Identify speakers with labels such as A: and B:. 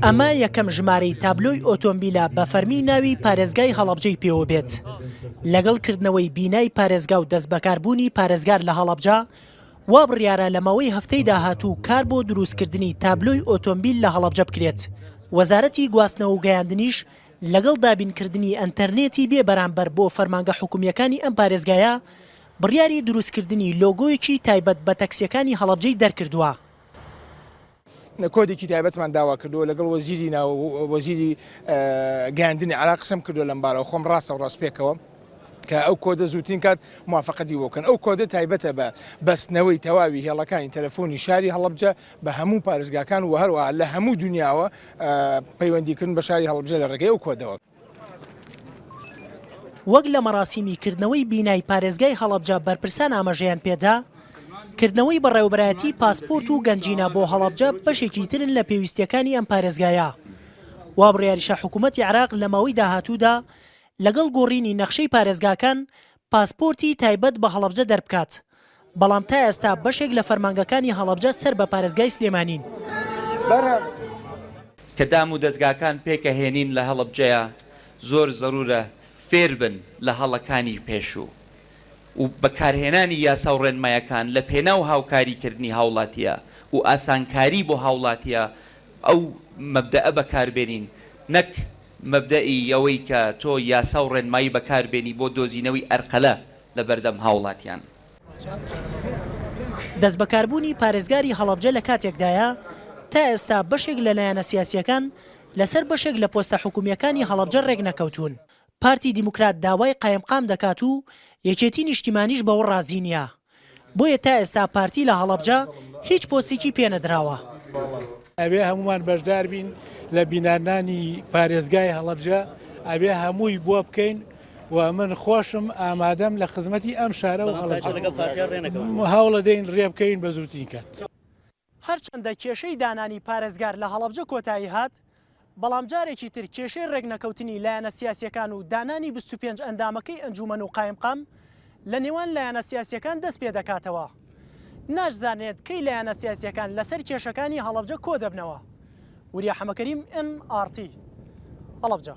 A: ئەمە یەکەم ژمارەی تابلۆی ئۆتۆمبیلە بە فەرمی ناوی پارێزگای هەڵەبجەی پێوە بێت. لەگەڵکردنەوەی بینای پارێزگا و دەستبەکاربوونی پارێزگار لە هەڵەبجە، وا بڕیارە لە ماوەی هەفتەی داهاتوو کار بۆ دروستکردنی تابلۆی ئۆتۆمبیل لە هەڵەبجە بکرێت. وەزارەتی گواستنەوە و گەیاندنیش لەگەڵ دابینکردنی ئەنتەرنێتی بێ بەرامبەر بۆ فەرمانگە حکوومیەکانی ئەم پارێزگایە بڕیاری دروستکردنی لۆگۆیەکی تایبەت بە تەکسیەکانی هەڵەبجەی دەرکردووە.
B: کۆدێکی تایبەتمان داوا کردو لەگەڵ وەزیری وەزیری گەیاندنی عێراق قسەم کردو لەم بارەوە، خۆم ڕاستە و ڕاستپێکەوە کە ئەو کۆدە زووترین کات موافقەتی بۆکەن. ئەو کۆدە تایبەتە بە بەستنەوەی تەواوی هێڵەکانی تەلەفۆنی شاری هەڵەبجە بە هەموو پارێزگاکان و هەروەها لە هەموو دنیاوە پەیوەندیکردن بە شاری هەڵەبجە لە ڕێگەی ئەو کۆدەوە.
A: وەک لە مەراسیمی کردنەوەی بینای پارێزگای هەڵەبجە بەرپرسان ئاماژەیان پێدا، کردنەوەی بەڕێوەبەرایەتی پاسپۆرت و گەنجینە بۆ هەڵەبجە بەشێکی ترن لە پێویستیەکانی ئەم پارێزگایە. وا بڕیاریشە حکوومەتی عێراق لە ماوەی داهاتوودا لەگەڵ گۆڕینی نەخشەی پارێزگاکان پاسپۆرتی تایبەت بە هەڵەبجە دەربکات. بەڵام تا ئێستا بەشێک لە فەرمانگەکانی هەڵەبجە سەر بە پارێزگای سلێمانین.
C: کە دام و دەستگاکان پێکەهێنین لە هەڵەبجەیە زۆر زەرورە فێر بن لە هەڵەکانی پێشوو و بەکارهێنانی یاسا و ڕێنمایەکان لە پێناو هاوکاریکردنی هاوڵاتیە و ئاسانکاری بۆ هاوڵاتیە ئەو مەبدەئە بەکاربێنین، نەک مەبدەئی ئەوەی کە تۆ یاسا و ڕێنمایی بەکاربێنی بۆ دۆزینەوەی ئەرقەلە لە بەردەم هاوڵاتیان.
A: دەست بەکاربوونی پارێزگاری هەڵەبجە لە کاتێکدایە تا ئێستا بەشێک لە لایەنە سیاسیەکان لەسەر بەشێک لە پۆستە حکوومیەکانی هەڵەبجە ڕێک نەکەوتون. پارتی دیموکرات داوای قایمقام دەکات و یەکێتی نیشتیمانیش بەوە ڕازی نییە. بۆیە تا ئێستا پارتی لە هەڵەبجە هیچ پۆستێکی پێنەدراوە.
D: ئەوێ هەمومان بەشدار بین لە بینانانی پارێزگای هەڵەبجە، ئەوێ هەمووی بۆ بکەین و من خۆشم ئامادەم لە خزمەتی ئەم شارە و هەوڵە دەین ڕێ بکەین بە زووترین کات.
A: هەرچەندە کێشەی دانانی پارێزگار لە هەڵەبجە کۆتایی هات، بەڵام جارێکی تر کێشەی ڕێگنەکەوتنی لایەنە سیاسیەکان و دانانی 25 ئەندامەکەی ئەنجومەن و قایمقام لە نێوان لایەنە سیاسیەکان دەست پێ دەکاتەوە. ناشزانێت کەی لایەنە سیاسیەکان لەسەر کێشەکانی هەڵەبجە کۆ دەبنەوە. وریا حەمەکەریم NRT هەڵەبجە.